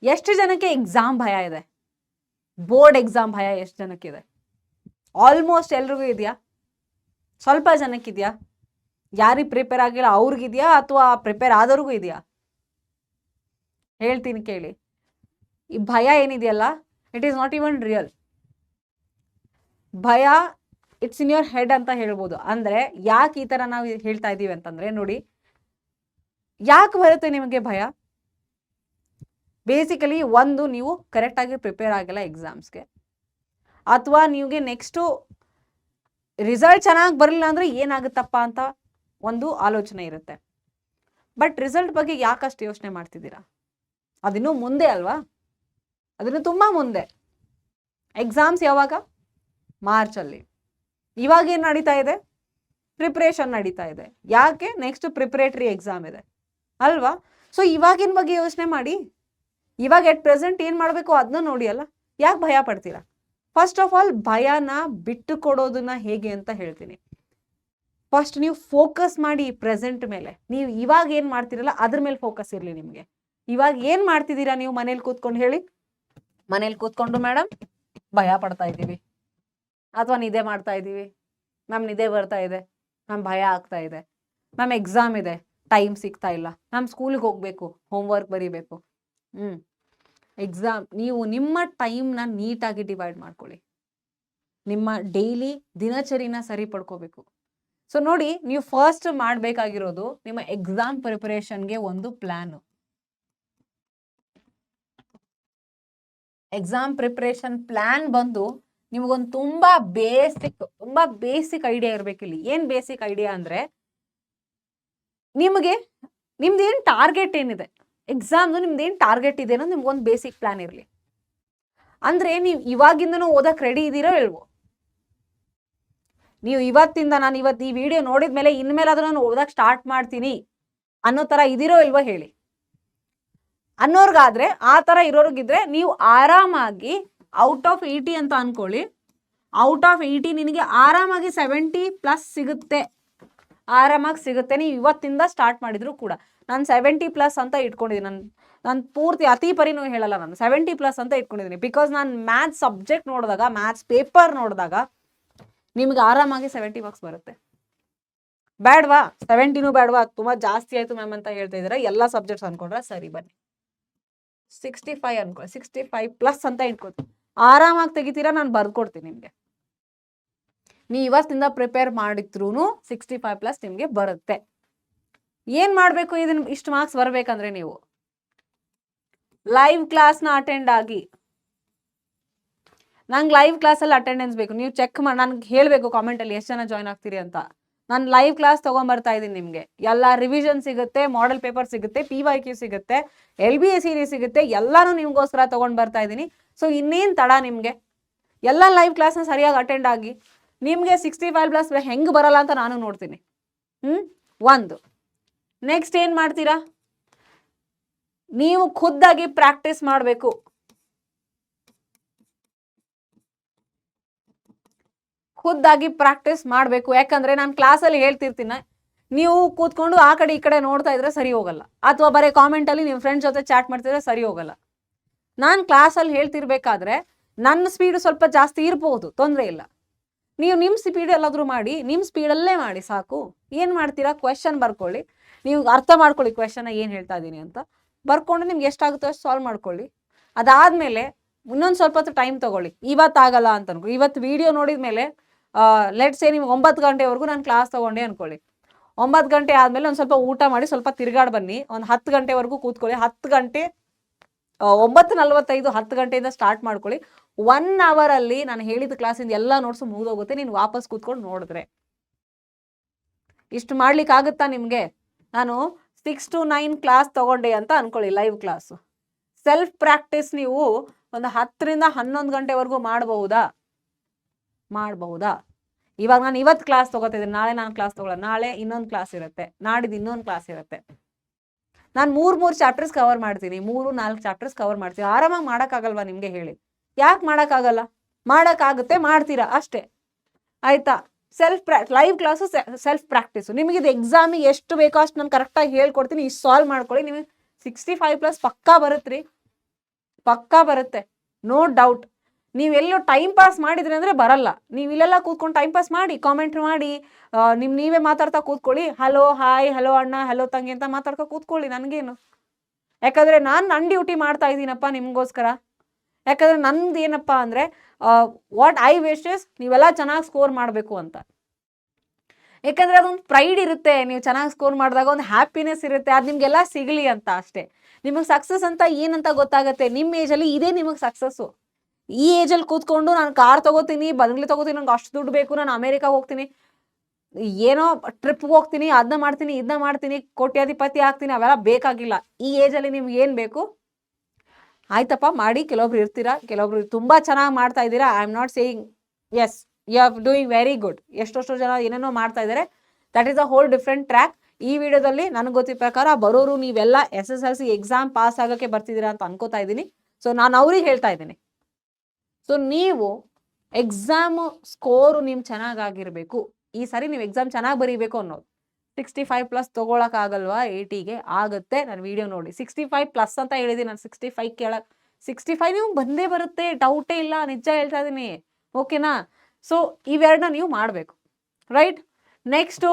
ಎಷ್ಟು ಜನಕ್ಕೆ ಎಕ್ಸಾಮ್ ಭಯ ಇದೆ? ಬೋರ್ಡ್ ಎಕ್ಸಾಮ್ ಭಯ ಎಷ್ಟು ಜನಕ್ಕಿದೆ? ಆಲ್ಮೋಸ್ಟ್ ಎಲ್ರಿಗೂ ಇದೆಯಾ? ಸ್ವಲ್ಪ ಜನಕ್ಕಿದೆಯಾ? ಯಾರಿಗೆ ಪ್ರಿಪೇರ್ ಆಗಿಲ್ಲ ಅವ್ರಿಗಿದೆಯಾ ಅಥವಾ ಪ್ರಿಪೇರ್ ಆದವ್ರಿಗೂ ಇದೆಯಾ? ಹೇಳ್ತೀನಿ ಕೇಳಿ. ಈ ಭಯ ಏನಿದೆಯಲ್ಲ, it is not even real. ಭಯ ಇಟ್ಸ್ ಇನ್ ಯೋರ್ ಹೆಡ್ ಅಂತ ಹೇಳ್ಬೋದು. ಅಂದರೆ ಯಾಕೆ ಈ ಥರ ನಾವು ಹೇಳ್ತಾ ಇದ್ದೀವಿ ಅಂತಂದರೆ, ನೋಡಿ, ಯಾಕೆ ಬರುತ್ತೆ ನಿಮಗೆ ಭಯ? ಬೇಸಿಕಲಿ ಒಂದು, ನೀವು ಕರೆಕ್ಟಾಗಿ ಪ್ರಿಪೇರ್ ಆಗಿಲ್ಲ ಎಕ್ಸಾಮ್ಸ್ಗೆ, ಅಥವಾ ನಿಮಗೆ ನೆಕ್ಸ್ಟು ರಿಸಲ್ಟ್ ಚೆನ್ನಾಗಿ ಬರಲಿಲ್ಲ ಅಂದರೆ ಏನಾಗುತ್ತಪ್ಪ ಅಂತ ಒಂದು ಆಲೋಚನೆ ಇರುತ್ತೆ. ಬಟ್ ರಿಸಲ್ಟ್ ಬಗ್ಗೆ ಯಾಕಷ್ಟು ಯೋಚನೆ ಮಾಡ್ತಿದ್ದೀರಾ? ಅದಿನ್ನೂ ಮುಂದೆ ಅಲ್ವಾ? ಅದನ್ನು ತುಂಬ ಮುಂದೆ. ಎಕ್ಸಾಮ್ಸ್ ಯಾವಾಗ? ಮಾರ್ಚಲ್ಲಿ. ಇವಾಗ ಏನು ನಡೀತಾ ಇದೆ? ಪ್ರಿಪ್ರೇಷನ್ ನಡೀತಾ ಇದೆ. ಯಾಕೆ? ನೆಕ್ಸ್ಟ್ ಪ್ರಿಪ್ರೇಟರಿ ಎಕ್ಸಾಮ್ ಇದೆ ಅಲ್ವಾ? ಸೊ ಇವಾಗಿನ ಬಗ್ಗೆ ಯೋಚನೆ ಮಾಡಿ. ಇವಾಗ ಎಟ್ ಪ್ರೆಸೆಂಟ್ ಏನು ಮಾಡಬೇಕು ಅದನ್ನ ನೋಡಿ ಅಲ್ಲ. ಯಾಕೆ ಭಯ ಪಡ್ತೀರಾ? ಫಸ್ಟ್ ಆಫ್ ಆಲ್ ಭಯನ ಬಿಟ್ಟು ಕೊಡೋದನ್ನ ಹೇಗೆ ಅಂತ ಹೇಳ್ತೀನಿ. ಫಸ್ಟ್ ನೀವು ಫೋಕಸ್ ಮಾಡಿ ಪ್ರೆಸೆಂಟ್ ಮೇಲೆ. ನೀವು ಇವಾಗ ಏನು ಮಾಡ್ತೀರಲ್ಲ ಅದ್ರ ಮೇಲೆ ಫೋಕಸ್ ಇರಲಿ ನಿಮಗೆ. ಇವಾಗ ಏನು ಮಾಡ್ತಿದ್ದೀರಾ ನೀವು ಮನೇಲಿ ಕೂತ್ಕೊಂಡು? ಹೇಳಿ. ಮನೇಲಿ ಕೂತ್ಕೊಂಡು ಮೇಡಮ್ ಭಯ ಪಡ್ತಾ ಇದ್ದೀವಿ, ಅಥವಾ ನಿದ್ದೆ ಮಾಡ್ತಾ ಇದ್ದೀವಿ, ಮ್ಯಾಮ್ ನಿದ್ದೆ ಬರ್ತಾ ಇದೆ, ಮ್ಯಾಮ್ ಭಯ ಆಗ್ತಾ ಇದೆ, ಮ್ಯಾಮ್ ಎಕ್ಸಾಮ್ ಇದೆ, ಟೈಮ್ ಸಿಗ್ತಾ ಇಲ್ಲ, ಮ್ಯಾಮ್ ಸ್ಕೂಲಿಗೆ ಹೋಗಬೇಕು, ಹೋಮ್ವರ್ಕ್ ಬರೀಬೇಕು. ಎಕ್ಸಾಮ್, ನೀವು ನಿಮ್ಮ ಟೈಮ್ನ ನೀಟಾಗಿ ಡಿವೈಡ್ ಮಾಡ್ಕೊಳ್ಳಿ. ನಿಮ್ಮ ಡೈಲಿ ದಿನಚರಿನ ಸರಿ ಪಡ್ಕೋಬೇಕು. ಸೊ ನೋಡಿ, ನೀವು ಫಸ್ಟ್ ಮಾಡಬೇಕಾಗಿರೋದು ನಿಮ್ಮ ಎಕ್ಸಾಮ್ ಪ್ರಿಪರೇಷನ್ಗೆ ಒಂದು ಪ್ಲಾನು. ಎಕ್ಸಾಮ್ ಪ್ರಿಪರೇಷನ್ ಪ್ಲಾನ್ ಬಂದು ನಿಮಗೊಂದು ತುಂಬಾ ಬೇಸಿಕ್ ಐಡಿಯಾ ಇರಬೇಕಿಲ್ಲಿ. ಏನು ಬೇಸಿಕ್ ಐಡಿಯಾ ಅಂದರೆ, ನಿಮ್ದೇನು ಟಾರ್ಗೆಟ್ ಏನಿದೆ ಎಕ್ಸಾಮ್ದು, ನಿಮ್ದೇನು ಟಾರ್ಗೆಟ್ ಇದೆ ಅನ್ನೋದು ನಿಮ್ಗೊಂದು ಬೇಸಿಕ್ ಪ್ಲಾನ್ ಇರಲಿ. ಅಂದರೆ ನೀವು ಇವಾಗಿಂದನೂ ಓದಕ್ಕೆ ರೆಡಿ ಇದ್ದೀರೋ ಇಲ್ವೋ? ನೀವು ಇವತ್ತಿಂದ, ನಾನು ಇವತ್ತು ಈ ವಿಡಿಯೋ ನೋಡಿದ ಮೇಲೆ ಇನ್ಮೇಲೆ ಅದನ್ನು ನಾನು ಓದಕ್ಕೆ ಸ್ಟಾರ್ಟ್ ಮಾಡ್ತೀನಿ ಅನ್ನೋ ಥರ ಇದ್ದೀರೋ ಇಲ್ವೋ ಹೇಳಿ. ಅನ್ನೋರ್ಗಾದ್ರೆ, ಆ ಥರ ಇರೋರ್ಗಿದ್ರೆ ನೀವು ಆರಾಮಾಗಿ ಔಟ್ ಆಫ್ 80 ಅಂತ ಅನ್ಕೊಳ್ಳಿ. ಔಟ್ ಆಫ್ 80 ನಿನಗೆ ಆರಾಮಾಗಿ 70+ ಸಿಗುತ್ತೆ. ಆರಾಮಾಗಿ ಸಿಗುತ್ತೆ ನೀವು ಇವತ್ತಿಂದ ಸ್ಟಾರ್ಟ್ ಮಾಡಿದ್ರು ಕೂಡ. ನಾನು 70+ ಅಂತ ಇಟ್ಕೊಂಡಿದ್ದೀನಿ. ನಾನು ಪೂರ್ತಿ ಅತಿ ಪರಿನೂ ಹೇಳಲ್ಲ, ನಾನು 70+ ಅಂತ ಇಟ್ಕೊಂಡಿದ್ದೀನಿ. ಬಿಕಾಸ್ ನಾನು ಮ್ಯಾಥ್ಸ್ ಸಬ್ಜೆಕ್ಟ್ ನೋಡಿದಾಗ, ಮ್ಯಾಥ್ಸ್ ಪೇಪರ್ ನೋಡಿದಾಗ ನಿಮ್ಗೆ ಆರಾಮಾಗಿ 70 ಮಾರ್ಕ್ಸ್ ಬರುತ್ತೆ. ಬೇಡವಾ? 70ನೂ ಬೇಡವಾ? ತುಂಬ ಜಾಸ್ತಿ ಆಯಿತು ಮ್ಯಾಮ್ ಅಂತ ಹೇಳ್ತಾ ಇದ್ದೀರಾ. ಎಲ್ಲ ಸಬ್ಜೆಕ್ಟ್ಸ್ ಅನ್ಕೊಂಡ್ರೆ ಸರಿ, ಬನ್ನಿ 65 ಅನ್ಕೊಳ್ಳಿ, 65+ ಅಂತ ಇಟ್ಕೊಳ್ತೀನಿ. ಆರಾಮಾಗಿ ತೆಗಿತೀರಾ, ನಾನು ಬರ್ಕೊಡ್ತೀನಿ ನಿಮಗೆ. ನೀವು ಇವತ್ತಿಂದ ಪ್ರಿಪೇರ್ ಮಾಡಿದ್ರೂ 65+ ನಿಮಗೆ ಬರುತ್ತೆ. ಏನು ಮಾಡಬೇಕು ಇದನ್ನು ಇಷ್ಟು ಮಾರ್ಕ್ಸ್ ಬರಬೇಕಂದ್ರೆ, ನೀವು ಲೈವ್ ಕ್ಲಾಸ್ನ ಅಟೆಂಡ್ ಆಗಿ. ನಂಗೆ ಲೈವ್ ಕ್ಲಾಸಲ್ಲಿ ಅಟೆಂಡೆನ್ಸ್ ಬೇಕು. ನೀವು ಚೆಕ್ ಮಾಡಿ ನನಗೆ ಹೇಳಬೇಕು ಕಾಮೆಂಟಲ್ಲಿ ಎಷ್ಟು ಜನ ಜಾಯ್ನ್ ಆಗ್ತೀರಿ ಅಂತ. ನಾನು ಲೈವ್ ಕ್ಲಾಸ್ ತೊಗೊಂಬರ್ತಾ ಇದ್ದೀನಿ. ನಿಮಗೆ ಎಲ್ಲ ರಿವಿಷನ್ ಸಿಗುತ್ತೆ, ಮಾಡೆಲ್ ಪೇಪರ್ ಸಿಗುತ್ತೆ, PYQ ಸಿಗುತ್ತೆ, LBA ಸೀರೀಸ್ ಸಿಗುತ್ತೆ, ಎಲ್ಲನೂ ನಿಮಗೋಸ್ಕರ ತೊಗೊಂಡು ಬರ್ತಾ ಇದ್ದೀನಿ. ಸೊ ಇನ್ನೇನು ತಡ ನಿಮಗೆ? ಎಲ್ಲ ಲೈವ್ ಕ್ಲಾಸ್ನ ಸರಿಯಾಗಿ ಅಟೆಂಡ್ ಆಗಿ. ನಿಮಗೆ 65+ ಹೆಂಗೆ ಬರಲ್ಲ ಅಂತ ನಾನು ನೋಡ್ತೀನಿ. ಒಂದು. ನೆಕ್ಸ್ಟ್ ಏನು ಮಾಡ್ತೀರಾ? ನೀವು ಖುದ್ದಾಗಿ ಪ್ರಾಕ್ಟೀಸ್ ಮಾಡಬೇಕು. ಖುದ್ದಾಗಿ ಪ್ರಾಕ್ಟೀಸ್ ಮಾಡಬೇಕು. ಯಾಕಂದರೆ ನಾನು ಕ್ಲಾಸಲ್ಲಿ ಹೇಳ್ತಿರ್ತೀನಿ, ನೀವು ಕೂತ್ಕೊಂಡು ಆ ಕಡೆ ಈ ಕಡೆ ನೋಡ್ತಾ ಇದ್ರೆ ಸರಿ ಹೋಗಲ್ಲ, ಅಥವಾ ಬರೀ ಕಾಮೆಂಟಲ್ಲಿ ನಿಮ್ಮ ಫ್ರೆಂಡ್ಸ್ ಜೊತೆ ಚಾಟ್ ಮಾಡ್ತಿದ್ರೆ ಸರಿ ಹೋಗಲ್ಲ. ನಾನು ಕ್ಲಾಸಲ್ಲಿ ಹೇಳ್ತಿರ್ಬೇಕಾದ್ರೆ ನನ್ನ ಸ್ಪೀಡು ಸ್ವಲ್ಪ ಜಾಸ್ತಿ ಇರ್ಬೋದು, ತೊಂದರೆ ಇಲ್ಲ. ನೀವು ನಿಮ್ಮ ಸ್ಪೀಡ್ ಎಲ್ಲಾದರೂ ಮಾಡಿ, ನಿಮ್ಮ ಸ್ಪೀಡಲ್ಲೇ ಮಾಡಿ ಸಾಕು. ಏನು ಮಾಡ್ತೀರಾ? ಕ್ವೆಶನ್ ಬರ್ಕೊಳ್ಳಿ. ನೀವು ಅರ್ಥ ಮಾಡ್ಕೊಳ್ಳಿ ಕ್ವೆಶನ್ನ ಏನು ಹೇಳ್ತಾ ಇದ್ದೀನಿ ಅಂತ. ಬರ್ಕೊಂಡು ನಿಮ್ಗೆ ಎಷ್ಟಾಗುತ್ತೋ ಅಷ್ಟು ಸಾಲ್ವ್ ಮಾಡ್ಕೊಳ್ಳಿ. ಅದಾದಮೇಲೆ ಇನ್ನೊಂದು ಸ್ವಲ್ಪ ಹೊತ್ತು ಟೈಮ್ ತೊಗೊಳ್ಳಿ. ಇವತ್ತಾಗಲ್ಲ ಅಂತ ಅನ್ಕೊಳ್ಳಿ. ಇವತ್ತು ವಿಡಿಯೋ ನೋಡಿದ ಮೇಲೆ ಲೆಟ್ಸ್ ಸೇ ನಿಮ್ಗೆ 9 ಗಂಟೆವರೆಗೂ ನಾನು ಕ್ಲಾಸ್ ತೊಗೊಂಡೆ ಅಂದ್ಕೊಳ್ಳಿ. 9 ಗಂಟೆ ಆದಮೇಲೆ ಒಂದು ಸ್ವಲ್ಪ ಊಟ ಮಾಡಿ ಸ್ವಲ್ಪ ತಿರ್ಗಾಡಿ ಬನ್ನಿ. ಒಂದು 10 ಗಂಟೆವರೆಗೂ ಕೂತ್ಕೊಳ್ಳಿ. 10 ಗಂಟೆ 9:45 10 ಗಂಟೆಯಿಂದ ಸ್ಟಾರ್ಟ್ ಮಾಡ್ಕೊಳ್ಳಿ. 1 ಅವರಲ್ಲಿ ನಾನು ಹೇಳಿದ ಕ್ಲಾಸಿಂದ ಎಲ್ಲ ನೋಟ್ಸು ಮುಗಿದೋಗುತ್ತೆ. ನೀನು ವಾಪಸ್ ಕೂತ್ಕೊಂಡು ನೋಡಿದ್ರೆ ಇಷ್ಟು ಮಾಡ್ಲಿಕ್ಕಾಗುತ್ತಾ ನಿಮಗೆ? ನಾನು 6 to 9 ಕ್ಲಾಸ್ ತೊಗೊಂಡೆ ಅಂತ ಅನ್ಕೊಳ್ಳಿ, ಲೈವ್ ಕ್ಲಾಸು. ಸೆಲ್ಫ್ ಪ್ರಾಕ್ಟೀಸ್ ನೀವು ಒಂದು 10ರಿಂದ 11 ಗಂಟೆವರೆಗೂ ಮಾಡಬಹುದಾ? ಇವಾಗ ನಾನು ಇವತ್ತು ಕ್ಲಾಸ್ ತೊಗೋತಿದ್ದೀನಿ, ನಾಳೆ ನಾನು ಕ್ಲಾಸ್ ತೊಗೊಳ್ಳೋಣ, ನಾಳೆ ಇನ್ನೊಂದು ಕ್ಲಾಸ್ ಇರುತ್ತೆ, ನಾಡಿದ್ದು ಇನ್ನೊಂದು ಕ್ಲಾಸ್ ಇರುತ್ತೆ. ನಾನು 3 ಚಾಪ್ಟರ್ಸ್ ಕವರ್ ಮಾಡ್ತೀನಿ, 3-4 ಚಾಪ್ಟರ್ಸ್ ಕವರ್ ಮಾಡ್ತೀನಿ. ಆರಾಮಾಗಿ ಮಾಡೋಕ್ಕಾಗಲ್ವಾ ನಿಮಗೆ? ಹೇಳಿ. ಯಾಕೆ ಮಾಡೋಕ್ಕಾಗಲ್ಲ? ಮಾಡೋಕ್ಕಾಗುತ್ತೆ, ಮಾಡ್ತೀರಾ ಅಷ್ಟೇ, ಆಯಿತಾ? Live class self practice. ನಿಮಗೆ ಇದು ಎಕ್ಸಾಮಿಗೆ ಎಷ್ಟು ಬೇಕೋ ಅಷ್ಟು ನಾನು ಕರೆಕ್ಟಾಗಿ ಹೇಳ್ಕೊಡ್ತೀನಿ. ಇಷ್ಟು ಸಾಲ್ವ್ ಮಾಡ್ಕೊಳ್ಳಿ, ನಿಮಗೆ 65+ ಪಕ್ಕಾ ಬರುತ್ತೆ ರೀ. ಪಕ್ಕಾ ಬರುತ್ತೆ, ನೋ ಡೌಟ್. ನೀವೆಲ್ಲೋ ಟೈಮ್ ಪಾಸ್ ಮಾಡಿದ್ರಿ ಅಂದರೆ ಬರಲ್ಲ. ನೀವು ಇಲ್ಲೆಲ್ಲ ಕೂತ್ಕೊಂಡು ಟೈಮ್ ಪಾಸ್ ಮಾಡಿ, ಕಾಮೆಂಟ್ ಮಾಡಿ, ನೀವೇ ಮಾತಾಡ್ತಾ ಕೂತ್ಕೊಳ್ಳಿ. ಹಲೋ, ಹಾಯ್, ಹಲೋ ಅಣ್ಣ, ಹಲೋ ತಂಗಿ ಅಂತ ಮಾತಾಡ್ತಾ ಕೂತ್ಕೊಳ್ಳಿ, ನನಗೇನು. ಯಾಕಂದರೆ ನಾನು ನನ್ನ ಡ್ಯೂಟಿ ಮಾಡ್ತಾ ಇದ್ದೀನಪ್ಪ ನಿಮಗೋಸ್ಕರ. ಯಾಕಂದರೆ ನಂದು ಏನಪ್ಪ ಅಂದರೆ ವಾಟ್ ಐ ವಿಶ್ ಇಸ್ ನೀವೆಲ್ಲ ಚೆನ್ನಾಗಿ ಸ್ಕೋರ್ ಮಾಡಬೇಕು ಅಂತ. ಯಾಕಂದರೆ ಅದೊಂದು ಪ್ರೈಡ್ ಇರುತ್ತೆ, ನೀವು ಚೆನ್ನಾಗಿ ಸ್ಕೋರ್ ಮಾಡಿದಾಗ ಒಂದು ಹ್ಯಾಪಿನೆಸ್ ಇರುತ್ತೆ, ಅದು ನಿಮಗೆಲ್ಲ ಸಿಗಲಿ ಅಂತ ಅಷ್ಟೇ. ನಿಮಗೆ ಸಕ್ಸಸ್ ಅಂತ ಏನಂತ ಗೊತ್ತಾಗುತ್ತೆ, ನಿಮ್ಮ ಏಜಲ್ಲಿ ಇದೇ ನಿಮಗೆ ಸಕ್ಸಸ್ಸು. ಈ ಏಜಲ್ಲಿ ಕೂತ್ಕೊಂಡು ನಾನು ಕಾರ್ ತೊಗೋತೀನಿ, ಬಂಗ್ಲೆ ತೊಗೋತೀನಿ, ನಂಗೆ ಅಷ್ಟು ದುಡ್ಡು ಬೇಕು, ನಾನು ಅಮೇರಿಕಾಗೆ ಹೋಗ್ತೀನಿ, ಏನೋ ಟ್ರಿಪ್ಗೆ ಹೋಗ್ತೀನಿ, ಅದನ್ನ ಮಾಡ್ತೀನಿ, ಇದನ್ನ ಮಾಡ್ತೀನಿ, ಕೋಟ್ಯಾಧಿಪತಿ ಆಗ್ತೀನಿ, ಅವೆಲ್ಲ ಬೇಕಾಗಿಲ್ಲ. ಈ ಏಜಲ್ಲಿ ನಿಮ್ಗೆ ಏನು ಬೇಕು ಆಯ್ತಪ್ಪ ಮಾಡಿ. ಕೆಲವೊಬ್ರು ಇರ್ತೀರಾ, ಕೆಲವೊಬ್ರು ತುಂಬ ಚೆನ್ನಾಗಿ ಮಾಡ್ತಾ ಇದ್ದೀರಾ. I am not saying as you are doing very good. ಎಷ್ಟೆಷ್ಟೋ ಜನ ಏನೇನೋ ಮಾಡ್ತಾ ಇದ್ದಾರೆ, that is a whole different track. ಈ ವಿಡಿಯೋದಲ್ಲಿ ನನಗೆ ಗೊತ್ತಿದ್ದ ಪ್ರಕಾರ ಬರೋರು ನೀವೆಲ್ಲ SSLC ಎಕ್ಸಾಮ್ ಪಾಸ್ ಆಗೋಕ್ಕೆ ಬರ್ತಿದ್ದೀರಾ ಅಂತ ಅನ್ಕೋತಾ ಇದ್ದೀನಿ. ಸೊ ನಾನು ಅವ್ರಿಗೆ ಹೇಳ್ತಾ ಇದ್ದೀನಿ, ಸೊ ನೀವು ಎಕ್ಸಾಮು ಸ್ಕೋರು ನಿಮ್ಮ ಚೆನ್ನಾಗಾಗಿರಬೇಕು. ಈ ಸಾರಿ ನೀವು ಎಕ್ಸಾಮ್ ಚೆನ್ನಾಗಿ ಬರೀಬೇಕು ಅನ್ನೋದು. 65+ ತೊಗೊಳಕ್ಕಾಗಲ್ವಾ 80ಗೆ? ಆಗುತ್ತೆ, ನಾನು ವಿಡಿಯೋ ನೋಡಿ. 65+ ಅಂತ ಹೇಳಿದ್ದೀನಿ ನಾನು, 65 ಕೇಳಕ್ಕೆ. 65 ನಿಮ್ಗೆ ಬಂದೇ ಬರುತ್ತೆ, ಡೌಟೇ ಇಲ್ಲ, ನಿಜ ಹೇಳ್ತಾ ಇದ್ದೀನಿ, ಓಕೆನಾ? ಸೊ ಇವೆರಡನ್ನ ನೀವು ಮಾಡಬೇಕು, ರೈಟ್? ನೆಕ್ಸ್ಟು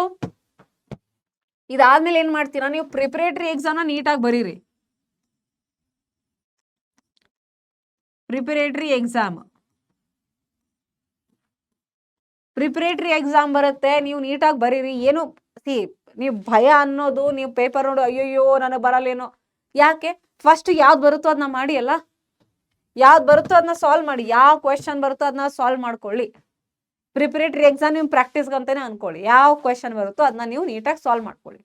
ಇದಾದ್ಮೇಲೆ ಏನು ಮಾಡ್ತೀರಾ, ನೀವು ಪ್ರಿಪರೇಟರಿ ಎಕ್ಸಾಮ್ನ ನೀಟಾಗಿ ಬರೀರಿ. ಪ್ರಿಪರೇಟರಿ ಎಕ್ಸಾಮ್ ಬರುತ್ತೆ, ನೀವು ನೀಟಾಗಿ ಬರೀರಿ. ಏನು ನೀವು ಭಯ ಅನ್ನೋದು, ನೀವು ಪೇಪರ್ ನೋಡು ಅಯ್ಯಯ್ಯೋ ನನಗೆ ಬರಲ್ಲೇನೋ, ಯಾಕೆ? ಫಸ್ಟ್ ಯಾವ್ದು ಬರುತ್ತೋ ಅದನ್ನ ಮಾಡಿ ಅಲ್ಲ, ಯಾವ್ದು ಬರುತ್ತೋ ಅದನ್ನ ಸಾಲ್ವ್ ಮಾಡಿ. ಯಾವ ಕ್ವೆಶನ್ ಬರುತ್ತೋ ಅದನ್ನ ಸಾಲ್ವ್ ಮಾಡ್ಕೊಳ್ಳಿ. ಪ್ರಿಪರೇಟರಿ ಎಕ್ಸಾಮ್ ನಿಮ್ಮ ಪ್ರಾಕ್ಟೀಸ್ಗೆ ಅಂತಾನೆ ಅನ್ಕೊಳ್ಳಿ. ಯಾವ ಕ್ವೆಶನ್ ಬರುತ್ತೋ ಅದನ್ನ ನೀವು ನೀಟಾಗಿ ಸಾಲ್ವ್ ಮಾಡ್ಕೊಳ್ಳಿ.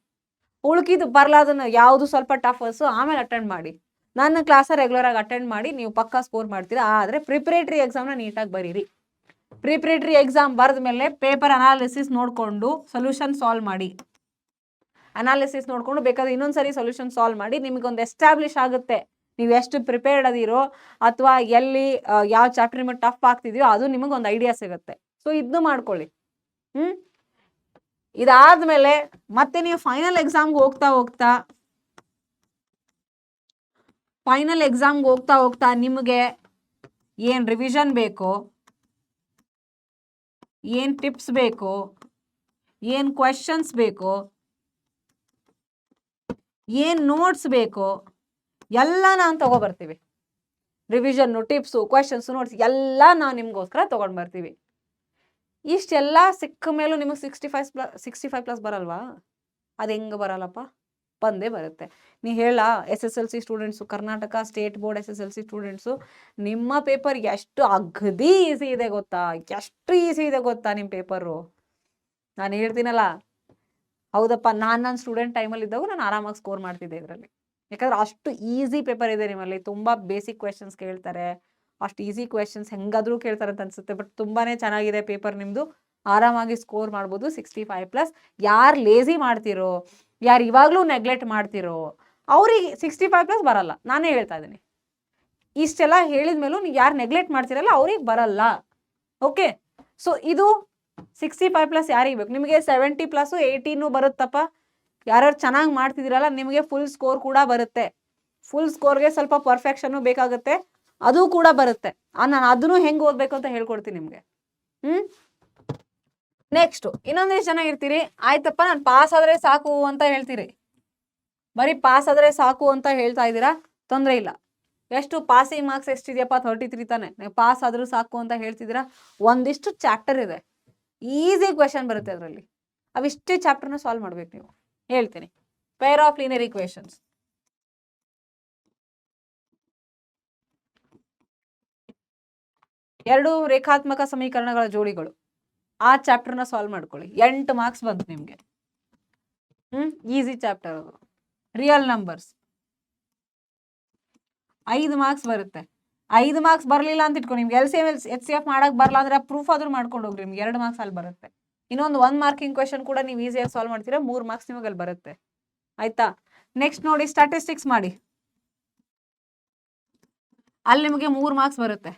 ಉಳ್ಕಿದ್ದು ಬರಲಾದನ್ನ ಯಾವುದು ಸ್ವಲ್ಪ ಟಫರ್ಸು ಆಮೇಲೆ ಅಟೆಂಡ್ ಮಾಡಿ. ನನ್ನ ಕ್ಲಾಸ ರೆಗ್ಯುಲರ್ ಆಗಿ ಅಟೆಂಡ್ ಮಾಡಿ, ನೀವು ಪಕ್ಕಾ ಸ್ಕೋರ್ ಮಾಡ್ತೀರಾ. ಆದರೆ ಪ್ರಿಪರೇಟರಿ ಎಕ್ಸಾಮ್ನ ನೀಟಾಗಿ ಬರೀರಿ. ಪ್ರಿಪರೇಟರಿ ಎಕ್ಸಾಮ್ ಬರೆದ ಮೇಲೆ ಪೇಪರ್ ಅನಾಲಿಸಿಸ್ ನೋಡಿಕೊಂಡು ಸೊಲ್ಯೂಷನ್ ಸಾಲ್ವ್ ಮಾಡಿ. ಅನಾಲಿಸಿಸ್ ನೋಡಿಕೊಂಡು ಬೇಕಾದ್ರೆ ಇನ್ನೊಂದ್ಸರಿ ಸೊಲ್ಯೂಷನ್ ಸಾಲ್ವ್ ಮಾಡಿ. ನಿಮಗೊಂದು ಎಸ್ಟಾಬ್ಲಿಷ್ ಆಗುತ್ತೆ ನೀವು ಎಷ್ಟು ಪ್ರಿಪೇರ್ಡ್ ಅದಿರೋ, ಅಥವಾ ಎಲ್ಲಿ ಯಾವ ಚಾಪ್ಟರ್ ನಿಮಗೆ ಟಫ್ ಆಗ್ತಿದೆಯೋ ಅದು ನಿಮಗೊಂದು ಐಡಿಯಾ ಸಿಗುತ್ತೆ. ಸೊ ಇದನ್ನು ಮಾಡ್ಕೊಳ್ಳಿ. ಇದಾದ್ಮೇಲೆ ಮತ್ತೆ ನೀವು ಫೈನಲ್ ಎಕ್ಸಾಮ್ಗೆ ಹೋಗ್ತಾ ನಿಮಗೆ ಏನು ರಿವಿಷನ್ ಬೇಕು, ಏನು ಟಿಪ್ಸ್ ಬೇಕು, ಏನು ಕ್ವೆಶನ್ಸ್ ಬೇಕು, ಏನು ನೋಟ್ಸ್ ಬೇಕು, ಎಲ್ಲ ನಾನು ತಗೊಬರ್ತೀವಿ. ರಿವಿಷನ್ನು, ಟಿಪ್ಸು, ಕ್ವೆಶನ್ಸು, ನೋಟ್ಸ್ ಎಲ್ಲ ನಾವು ನಿಮಗೋಸ್ಕರ ತೊಗೊಂಡು ಬರ್ತೀವಿ. ಇಷ್ಟೆಲ್ಲ ಸಿಕ್ಕ ಮೇಲೂ ನಿಮಗೆ 65+ ಬರಲ್ವಾ? ಅದು ಹೆಂಗೆ ಬರಲ್ಲಪ್ಪ? ಬಂದೇ ಬರುತ್ತೆ. ನೀ ಹೇಳ SSLC students, Karnataka state board SSLC students, ನಿಮ್ಮ ಪೇಪರ್ ಎಷ್ಟು ಅಗದಿ ಈಸಿ ಇದೆ ಗೊತ್ತಾ? ಎಷ್ಟು ಈಸಿ ಇದೆ ಗೊತ್ತಾ ನಿಮ್ಮ ಪೇಪರು? ನಾನು ಹೇಳ್ತೀನಲ್ಲ, ಹೌದಪ್ಪ, ನನ್ನ ಸ್ಟೂಡೆಂಟ್ ಟೈಮಲ್ಲಿ ಇದ್ದಾಗ ನಾನು ಆರಾಮಾಗಿ ಸ್ಕೋರ್ ಮಾಡ್ತಿದ್ದೆ ಇದರಲ್ಲಿ. ಯಾಕಂದ್ರೆ ಅಷ್ಟು ಈಸಿ ಪೇಪರ್ ಇದೆ ನಿಮ್ಮಲ್ಲಿ. ತುಂಬ ಬೇಸಿಕ್ ಕ್ವೆಶನ್ಸ್ ಕೇಳ್ತಾರೆ, ಅಷ್ಟು ಈಸಿ ಕ್ವೆಶನ್ಸ್ ಹೆಂಗಾದರೂ ಕೇಳ್ತಾರೆ ಅಂತ ಅನ್ಸುತ್ತೆ. ಬಟ್ ತುಂಬಾ ಚೆನ್ನಾಗಿದೆ ಪೇಪರ್ ನಿಮ್ಮದು, ಆರಾಮಾಗಿ ಸ್ಕೋರ್ ಮಾಡ್ಬೋದು 65+. ಯಾರು ಲೇಸಿ ಮಾಡ್ತಿರೋ, ಯಾರು ಇವಾಗಲೂ ನೆಗ್ಲೆಕ್ಟ್ ಮಾಡ್ತಿರೋ ಅವ್ರಿಗೆ 65+ ಬರಲ್ಲ, ನಾನೇ ಹೇಳ್ತಾ ಇದ್ದೀನಿ. ಇಷ್ಟೆಲ್ಲ ಹೇಳಿದ ಮೇಲೂ ನೀವು ಯಾರು ನೆಗ್ಲೆಕ್ಟ್ ಮಾಡ್ತಿರಲ್ಲ ಅವ್ರಿಗೆ ಬರಲ್ಲ, ಓಕೆ? ಸೊ ಇದು 65+ ಯಾರಿಗೆ ಬೇಕು? ನಿಮಗೆ 70+, 80 ಬರುತ್ತಪ್ಪ. ಯಾರ್ಯಾರು ಚೆನ್ನಾಗಿ ಮಾಡ್ತಿದ್ದೀರಲ್ಲ ನಿಮಗೆ ಫುಲ್ ಸ್ಕೋರ್ ಕೂಡ ಬರುತ್ತೆ. ಫುಲ್ ಸ್ಕೋರ್ಗೆ ಸ್ವಲ್ಪ ಪರ್ಫೆಕ್ಷನ್ನು ಬೇಕಾಗುತ್ತೆ, ಅದು ಕೂಡ ಬರುತ್ತೆ. ನಾನು ಅದನ್ನು ಹೆಂಗೆ ಓದಬೇಕು ಅಂತ ಹೇಳ್ಕೊಡ್ತೀನಿ ನಿಮಗೆ. ನೆಕ್ಸ್ಟು ಇನ್ನೊಂದಿಷ್ಟು ಜನ ಇರ್ತೀರಿ, ಆಯ್ತಪ್ಪ ನಾನು ಪಾಸ್ ಆದರೆ ಸಾಕು ಅಂತ ಹೇಳ್ತೀರಿ. ಬರೀ ಪಾಸ್ ಆದರೆ ಸಾಕು ಅಂತ ಹೇಳ್ತಾ ಇದ್ದೀರಾ, ತೊಂದರೆ ಇಲ್ಲ. ಎಷ್ಟು ಪಾಸಿಂಗ್ ಮಾರ್ಕ್ಸ್ ಎಷ್ಟಿದೆಯಪ್ಪ? 33 ತಾನೆ. ನೀವು ಪಾಸ್ ಆದರೂ ಸಾಕು ಅಂತ ಹೇಳ್ತಿದ್ದೀರಾ. ಒಂದಿಷ್ಟು ಚಾಪ್ಟರ್ ಇದೆ, ಈಸಿ ಕ್ವೆಶನ್ ಬರುತ್ತೆ ಅದರಲ್ಲಿ. ಅವಿಷ್ಟೇ ಚಾಪ್ಟರ್ನ ಸಾಲ್ವ್ ಮಾಡ್ಬೇಕು ನೀವು. ಹೇಳ್ತೀನಿ, ಪೇರ್ ಆಫ್ ಲೀನಿಯರ್ ಈಕ್ವೇಷನ್ಸ್, ಎರಡು ರೇಖಾತ್ಮಕ ಸಮೀಕರಣಗಳ ಜೋಡಿಗಳು, ಆ ಚಾಪ್ಟರ್ನ ಸಾಲ್ವ್ ಮಾಡ್ಕೊಳ್ಳಿ. 8 ಮಾರ್ಕ್ಸ್ ಬಂತು ನಿಮಗೆ. ಈಸಿ ಚಾಪ್ಟರ್ ಅದು. ರಿಯಲ್ ನಂಬರ್ಸ್ 5 ಮಾರ್ಕ್ಸ್ ಬರುತ್ತೆ. 5 ಮಾರ್ಕ್ಸ್ ಬರಲಿಲ್ಲ ಅಂತ ಇಟ್ಕೊಂಡು ನಿಮ್ಗೆ LCM HCF ಮಾಡಕ್ಕೆ ಬರಲ್ಲ ಅಂದ್ರೆ ಪ್ರೂಫ್ ಆದ್ರೂ ಮಾಡ್ಕೊಂಡು ಹೋಗ್ರಿ, ನಿಮ್ಗೆ 2 ಮಾರ್ಕ್ಸ್ ಅಲ್ಲಿ ಬರುತ್ತೆ. ಇನ್ನೊಂದು 1 ಮಾರ್ಕಿಂಗ್ ಕ್ವೆಶನ್ ಕೂಡ ನೀವು ಈಸಿಯಾಗಿ ಸಾಲ್ವ್ ಮಾಡ್ತೀರಾ, 3 ಮಾರ್ಕ್ಸ್ ನಿಮಗೆ ಅಲ್ಲಿ ಬರುತ್ತೆ. ಆಯ್ತಾ? ನೆಕ್ಸ್ಟ್ ನೋಡಿ, ಸ್ಟ್ಯಾಟಿಸ್ಟಿಕ್ಸ್ ಮಾಡಿ, ಅಲ್ಲಿ ನಿಮಗೆ 3 ಮಾರ್ಕ್ಸ್ ಬರುತ್ತೆ.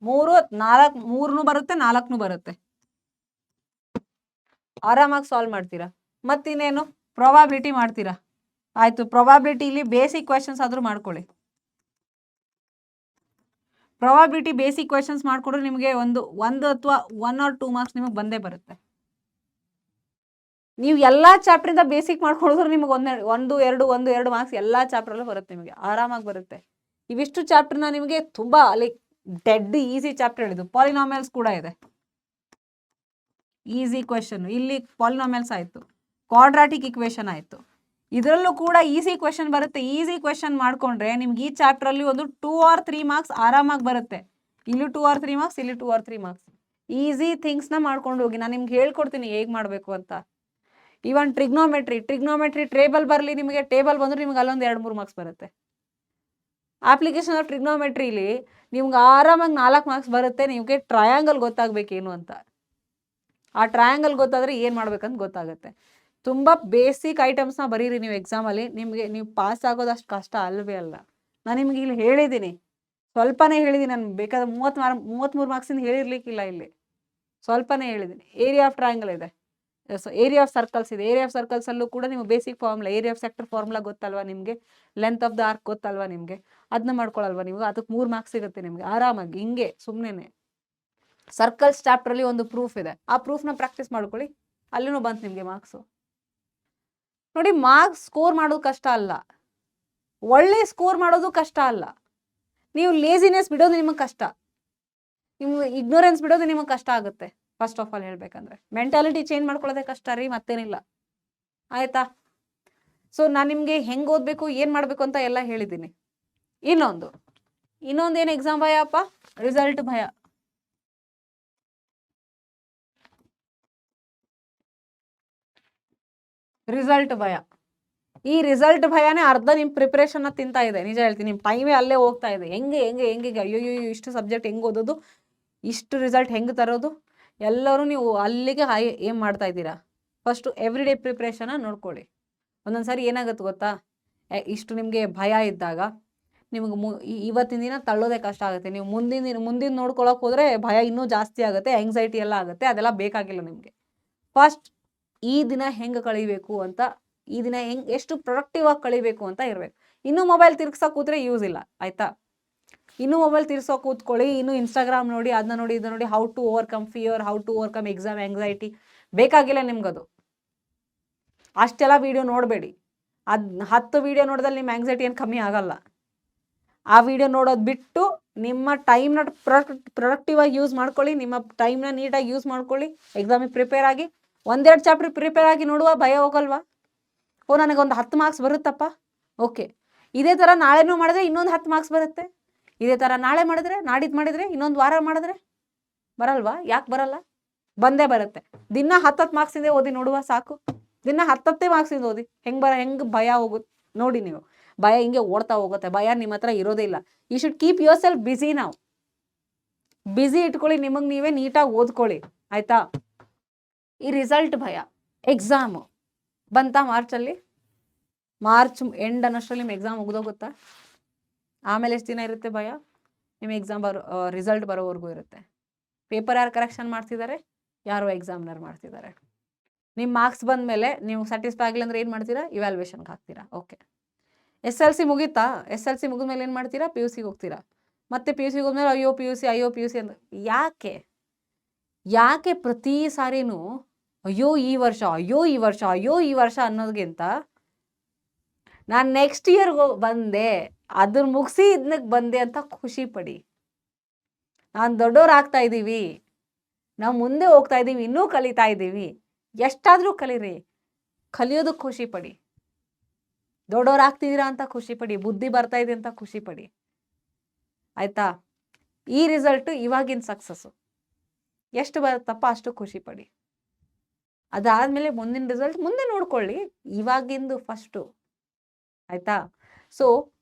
3, 4, 3 ಬರುತ್ತೆ, 4 ಬರುತ್ತೆ. ಆರಾಮಾಗಿ ಸಾಲ್ವ್ ಮಾಡ್ತೀರಾ. ಮತ್ತಿನ್ನೇನು, ಪ್ರೊಬಾಬಿಲಿಟಿ ಮಾಡ್ತೀರಾ. ಆಯ್ತು, ಪ್ರೊಬಾಬಿಲಿಟಿಲಿ ಬೇಸಿಕ್ ಕ್ವೆಶನ್ಸ್ ಆದ್ರೂ ಮಾಡ್ಕೊಳ್ಳಿ. ಪ್ರಾಬಬಿಲಿಟಿ ಬೇಸಿಕ್ ಕ್ವೆಶನ್ಸ್ ಮಾಡಿಕೊಡ್ರೆ ನಿಮಗೆ ಒಂದು ಅಥವಾ 1 or 2 ಮಾರ್ಕ್ಸ್ ನಿಮಗೆ ಬಂದೇ ಬರುತ್ತೆ. ನೀವು ಎಲ್ಲ ಚಾಪ್ಟರಿಂದ ಬೇಸಿಕ್ ಮಾಡ್ಕೊಡಿದ್ರೆ ನಿಮಗೆ 1-2 ಮಾರ್ಕ್ಸ್ ಎಲ್ಲ ಚಾಪ್ಟರಲ್ಲೂ ಬರುತ್ತೆ, ನಿಮಗೆ ಆರಾಮಾಗಿ ಬರುತ್ತೆ. ಇವಿಷ್ಟು ಚಾಪ್ಟರ್ನ ನಿಮಗೆ ತುಂಬ ಲೈಕ್ ಡೆಡ್ ಈಸಿ ಚಾಪ್ಟರ್ ಹೇಳಿದ್ದು. ಪಾಲಿನಾಮಿಯಲ್ಸ್ ಕೂಡ ಇದೆ, ಈಸಿ ಕ್ವೆಶನ್. ಇಲ್ಲಿ ಪಾಲಿನಾಮಿಯಲ್ಸ್ ಆಯಿತು, ಕ್ವಾಡ್ರಾಟಿಕ್ ಇಕ್ವೇಶನ್ ಆಯಿತು, ಇದರಲ್ಲೂ ಕೂಡ ಈಸಿ ಕ್ವೆಶನ್ ಬರುತ್ತೆ. ಈಸಿ ಕ್ವೆಶನ್ ಮಾಡ್ಕೊಂಡ್ರೆ ನಿಮ್ಗೆ ಈ ಚಾಪ್ಟ್ರಲ್ಲಿ 2 or 3 ಮಾರ್ಕ್ಸ್ ಆರಾಮಾಗಿ ಬರುತ್ತೆ. ಇಲ್ಲಿ 2 or 3 ಮಾರ್ಕ್ಸ್, ಇಲ್ಲಿ 2 or 3 ಮಾರ್ಕ್ಸ್. ಈಸಿ ಥಿಂಗ್ಸ್ನ ಮಾಡ್ಕೊಂಡು ಹೋಗಿ. ನಾನು ನಿಮ್ಗೆ ಹೇಳ್ಕೊಡ್ತೀನಿ ಹೇಗೆ ಮಾಡಬೇಕು ಅಂತ. ಈವನ್ ಟ್ರಿಗ್ನೋಮೆಟ್ರಿ ಟೇಬಲ್ ಬರಲಿ, ನಿಮಗೆ ಟೇಬಲ್ ಬಂದ್ರೆ ನಿಮ್ಗೆ ಅಲ್ಲೊಂದು 2-3 ಮಾರ್ಕ್ಸ್ ಬರುತ್ತೆ. ಅಪ್ಲಿಕೇಶನ್ ಆಫ್ ಟ್ರಿಗ್ನೋಮೆಟ್ರಿಲಿ ನಿಮ್ಗೆ ಆರಾಮಾಗಿ 4 ಮಾರ್ಕ್ಸ್ ಬರುತ್ತೆ. ನಿಮಗೆ ಟ್ರಯಾಂಗಲ್ ಗೊತ್ತಾಗಬೇಕೇನು ಅಂತ. ಆ ಟ್ರಯಾಂಗಲ್ ಗೊತ್ತಾದರೆ ಏನು ಮಾಡ್ಬೇಕಂತ ಗೊತ್ತಾಗುತ್ತೆ. ತುಂಬ ಬೇಸಿಕ್ ಐಟಮ್ಸ್ನ ಬರೀರಿ ನೀವು ಎಕ್ಸಾಮಲ್ಲಿ. ನೀವು ಪಾಸ್ ಆಗೋದು ಅಷ್ಟು ಕಷ್ಟ ಅಲ್ಲವೇ ಅಲ್ಲ. ನಾನು ನಿಮ್ಗೆ ಇಲ್ಲಿ ಹೇಳಿದ್ದೀನಿ, ಸ್ವಲ್ಪನೇ ಹೇಳಿದ್ದೀನಿ. ನಾನು ಬೇಕಾದ್ರೆ 33 ಮಾರ್ಕ್ಸಿಂದ ಹೇಳಿರ್ಲಿಕ್ಕಿಲ್ಲ, ಇಲ್ಲಿ ಸ್ವಲ್ಪನೇ ಹೇಳಿದ್ದೀನಿ. ಏರಿಯಾ ಆಫ್ ಟ್ರಯಾಂಗಲ್ ಇದೆ, ಏರಿಯಾ ಆಫ್ ಸರ್ಕಲ್ಸ್ ಇದೆ. ಏರಿಯಾ ಆಫ್ ಸರ್ಕಲ್ಸಲ್ಲೂ ಕೂಡ ನೀವು basic formula, area of sector formula ಗೊತ್ತಲ್ವಾ ನಿಮಗೆ, ಲೆಂತ್ ಆಫ್ ದ ಆರ್ಕ್ ಗೊತ್ತಲ್ವಾ ನಿಮಗೆ, ಅದನ್ನ ಮಾಡ್ಕೊಳ್ಳಲ್ವಾ ನೀವು. ಅದಕ್ಕೆ 3 ಮಾರ್ಕ್ಸ್ ಸಿಗುತ್ತೆ ನಿಮಗೆ ಆರಾಮಾಗಿ. ಹಿಂಗೆ ಸುಮ್ಮನೆ ಸರ್ಕಲ್ಸ್ ಚಾಪ್ಟ್ರಲ್ಲಿ ಒಂದು ಪ್ರೂಫ್ ಇದೆ, ಆ ಪ್ರೂಫ್ನ ಪ್ರಾಕ್ಟೀಸ್ ಮಾಡ್ಕೊಳ್ಳಿ, ಅಲ್ಲಿನೂ ಬಂತು ನಿಮಗೆ ಮಾರ್ಕ್ಸು. ನೋಡಿ, ಮಾರ್ಕ್ಸ್ ಸ್ಕೋರ್ ಮಾಡೋದು ಕಷ್ಟ ಅಲ್ಲ, ಒಳ್ಳೆ ಸ್ಕೋರ್ ಮಾಡೋದು ಕಷ್ಟ ಅಲ್ಲ. ನೀವು ಲೇಸಿನೆಸ್ ಬಿಡೋದು ನಿಮಗೆ ಕಷ್ಟ, ನಿಮ್ಗೆ ಇಗ್ನೋರೆನ್ಸ್ ಬಿಡೋದು ನಿಮಗೆ ಕಷ್ಟ ಆಗುತ್ತೆ. ಫಸ್ಟ್ ಆಫ್ ಆಲ್ ಹೇಳ್ಬೇಕಂದ್ರೆ ಮೆಂಟಾಲಿಟಿ ಚೇಂಜ್ ಮಾಡ್ಕೊಳ್ಳೋದೇ ಕಷ್ಟ ರೀ, ಮತ್ತೇನಿಲ್ಲ. ಆಯ್ತಾ? ಸೊ ನಾನು ನಿಮಗೆ ಹೆಂಗೆ ಓದಬೇಕು, ಏನು ಮಾಡಬೇಕು ಅಂತ ಎಲ್ಲ ಹೇಳಿದ್ದೀನಿ. ಇನ್ನೊಂದು ಏನು ಎಕ್ಸಾಮ್ ಭಯ ಅಪ್ಪ? ರಿಸಲ್ಟ್ ಭಯ. ರಿಸಲ್ಟ್ ಭಯ. ಈ ರಿಸಲ್ಟ್ ಭಯನೇ ಅರ್ಧ ನಿಮ್ಮ ಪ್ರಿಪ್ರೇಷನ್ನ ತಿಂತಾ ಇದೆ. ನಿಜ ಹೇಳ್ತೀನಿ, ನಿಮ್ಮ ಟೈಮೇ ಅಲ್ಲೇ ಹೋಗ್ತಾ ಇದೆ. ಹೆಂಗೆ ಅಯ್ಯೋ ಇಷ್ಟು ಸಬ್ಜೆಕ್ಟ್ ಹೆಂಗೆ ಓದೋದು, ಇಷ್ಟು ರಿಸಲ್ಟ್ ಹೆಂಗೆ ತರೋದು, ಎಲ್ಲರೂ ನೀವು ಅಲ್ಲಿಗೆ ಏನು ಮಾಡ್ತಾ ಇದ್ದೀರಾ. ಫಸ್ಟು ಎವ್ರಿ ಡೇ ಪ್ರಿಪ್ರೇಷನ್ನ ನೋಡ್ಕೊಳ್ಳಿ. ಒಂದೊಂದು ಸಾರಿ ಏನಾಗುತ್ತೆ ಗೊತ್ತಾ, ಇಷ್ಟು ನಿಮಗೆ ಭಯ ಇದ್ದಾಗ ನಿಮಗೆ ಇವತ್ತಿನ ದಿನ ತಳ್ಳೋದೇ ಕಷ್ಟ ಆಗುತ್ತೆ. ನೀವು ಮುಂದಿನ ನೋಡ್ಕೊಳಕ್ಕೆ ಹೋದರೆ ಭಯ ಇನ್ನೂ ಜಾಸ್ತಿ ಆಗುತ್ತೆ, ಆಂಗ್ಸೈಟಿ ಎಲ್ಲ ಆಗುತ್ತೆ. ಅದೆಲ್ಲ ಬೇಕಾಗಿಲ್ಲ ನಿಮಗೆ. ಫಸ್ಟ್ ಈ ದಿನ ಹೆಂಗೆ ಕಳಿಬೇಕು ಅಂತ, ಈ ದಿನ ಎಷ್ಟು ಪ್ರೊಡಕ್ಟಿವ್ ಆಗಿ ಕಳಿಬೇಕು ಅಂತ ಇರಬೇಕು. ಇನ್ನೂ ಮೊಬೈಲ್ ತಿರ್ಗ್ಸೋಕೆ ಕೂತ್ರೆ ಯೂಸ್ ಇಲ್ಲ, ಆಯಿತಾ? ಇನ್ನೂ ಮೊಬೈಲ್ ತಿರ್ಸೋಕೆ ಕೂತ್ಕೊಳ್ಳಿ, ಇನ್ನೂ ಇನ್ಸ್ಟಾಗ್ರಾಮ್ ನೋಡಿ, ಅದನ್ನ ನೋಡಿ, ಇದನ್ನ ನೋಡಿ, how to overcome fear, how to overcome exam anxiety, ಬೇಕಾಗಿಲ್ಲ ನಿಮ್ಗದು. ಅಷ್ಟೆಲ್ಲ ವೀಡಿಯೋ ನೋಡಬೇಡಿ. 10 ವೀಡಿಯೋ ನೋಡಿದಲ್ಲಿ ನಿಮ್ಮ ಆಂಗ್ಸೈಟಿ ಏನು ಕಮ್ಮಿ ಆಗಲ್ಲ. ಆ ವಿಡಿಯೋ ನೋಡೋದು ಬಿಟ್ಟು ನಿಮ್ಮ ಟೈಮ್ನ ಪ್ರೊಡಕ್ಟಿವ್ ಆಗಿ ಯೂಸ್ ಮಾಡ್ಕೊಳ್ಳಿ, ನಿಮ್ಮ ಟೈಮ್ನ ನೀಟಾಗಿ ಯೂಸ್ ಮಾಡ್ಕೊಳ್ಳಿ. ಎಕ್ಸಾಮಿಗೆ ಪ್ರಿಪೇರ್ ಆಗಿ 1-2 ಚಾಪ್ಟರ್ ಪ್ರಿಪೇರ್ ಆಗಿ ನೋಡುವ, ಭಯ ಹೋಗಲ್ವಾ? ನನಗೊಂದು 10 ಮಾರ್ಕ್ಸ್ ಬರುತ್ತಪ್ಪ, ಓಕೆ. ಇದೇ ಥರ ನಾಳೆನೂ ಮಾಡಿದ್ರೆ ಇನ್ನೊಂದು 10 ಮಾರ್ಕ್ಸ್ ಬರುತ್ತೆ. ಇದೇ ಥರ ನಾಳೆ ಮಾಡಿದ್ರೆ, ನಾಡಿದ್ದು ಮಾಡಿದ್ರೆ, ಇನ್ನೊಂದು ವಾರ ಮಾಡಿದ್ರೆ ಬರಲ್ವಾ? ಯಾಕೆ ಬರಲ್ಲ? ಬಂದೇ ಬರುತ್ತೆ. ದಿನ 10 ಮಾರ್ಕ್ಸಿಂದ ಓದಿ ನೋಡುವ, ಸಾಕು. ದಿನ 10 ಮಾರ್ಕ್ಸಿಂದ ಓದಿ, ಹೆಂಗೆ ಭಯ ಹೋಗುತ್ತೆ ನೋಡಿ. ನೀವು ಭಯ ಹಿಂಗೆ ಓಡ್ತಾ ಹೋಗುತ್ತೆ, ಭಯ ನಿಮ್ಮ ಹತ್ರ ಇರೋದೇ ಇಲ್ಲ. You should keep yourself busy. ನಾವು ಬಿಸಿ ಇಟ್ಕೊಳ್ಳಿ, ನಿಮಗೆ ನೀವೇ ನೀಟಾಗಿ ಓದ್ಕೊಳ್ಳಿ, ಆಯಿತಾ? ಈ ರಿಸಲ್ಟ್ ಭಯ. ಎಕ್ಸಾಮು ಬಂತಾ ಮಾರ್ಚಲ್ಲಿ, ಮಾರ್ಚ್ ಎಂಡ್ ಅನ್ನೋಷ್ಟರಲ್ಲಿ ನಿಮ್ಮ ಎಕ್ಸಾಮ್ ಮುಗಿದೋಗುತ್ತಾ? ಆಮೇಲೆ ಎಷ್ಟು ದಿನ ಇರುತ್ತೆ ಭಯ? ನಿಮ್ಮ ಎಕ್ಸಾಮ್ ರಿಸಲ್ಟ್ ಬರೋವರೆಗೂ ಇರುತ್ತೆ. ಪೇಪರ್ ಯಾರು ಕರೆಕ್ಷನ್ ಮಾಡ್ತಿದ್ದಾರೆ? ಯಾರೋ ಎಕ್ಸಾಮ್ನರ್ ಮಾಡ್ತಿದ್ದಾರೆ. ನಿಮ್ಮ ಮಾರ್ಕ್ಸ್ ಬಂದ ಮೇಲೆ ನೀವು ಸ್ಯಾಟಿಸ್ಫೈ ಆಗಿಲ್ಲ ಅಂದರೆ ಏನು ಮಾಡ್ತೀರಾ? ಇವ್ಯಾಲ್ಯೂಯೇಷನ್ಗೆ ಹಾಕ್ತೀರಾ. ಓಕೆ. SLC ಮುಗೀತಾ? SLC ಮುಗಿದ್ಮೇಲೆ ಏನು ಮಾಡ್ತೀರಾ? PUCಗೆ ಹೋಗ್ತೀರಾ. ಮತ್ತೆ PUCಗೆ ಹೋದ್ಮೇಲೆ ಅಯ್ಯೋ PUC ಅಂತ. ಯಾಕೆ ಪ್ರತಿ ಸಾರಿನೂ ಅಯ್ಯೋ ಈ ವರ್ಷ ಅನ್ನೋದಕ್ಕಿಂತ ನಾನು ನೆಕ್ಸ್ಟ್ ಇಯರ್ಗೆ ಬಂದೆ, ಅದನ್ನ ಮುಗಿಸಿ ಇದಕ್ಕೆ ಬಂದೆ ಅಂತ ಖುಷಿ ಪಡಿ. ನಾನು ದೊಡ್ಡೋರಾಗ್ತಾ ಇದ್ದೀವಿ, ನಾವು ಮುಂದೆ ಹೋಗ್ತಾ ಇದ್ದೀವಿ, ಇನ್ನೂ ಕಲಿತಾ ಇದ್ದೀವಿ, ಎಷ್ಟಾದರೂ ಕಲೀರಿ, ಕಲಿಯೋದಕ್ಕೆ ಖುಷಿ ಪಡಿ. ದೊಡ್ಡೋರಾಗ್ತಿದ್ದೀರಾ ಅಂತ ಖುಷಿ ಪಡಿ, ಬುದ್ಧಿ ಬರ್ತಾ ಇದೆ ಅಂತ ಖುಷಿ ಪಡಿ, ಆಯಿತಾ? ಈ ರಿಸಲ್ಟು ಇವಾಗಿನ ಸಕ್ಸಸ್ಸು. ಎಷ್ಟು ಬರುತ್ತಪ್ಪ ಅಷ್ಟು ಖುಷಿ ಪಡಿ. ಅದಾದಮೇಲೆ ಮುಂದಿನ ರಿಸಲ್ಟ್ ಮುಂದೆ ನೋಡ್ಕೊಳ್ಳಿ, ಇವಾಗಿಂದು ಫಸ್ಟು, ಆಯಿತಾ? ಸೊ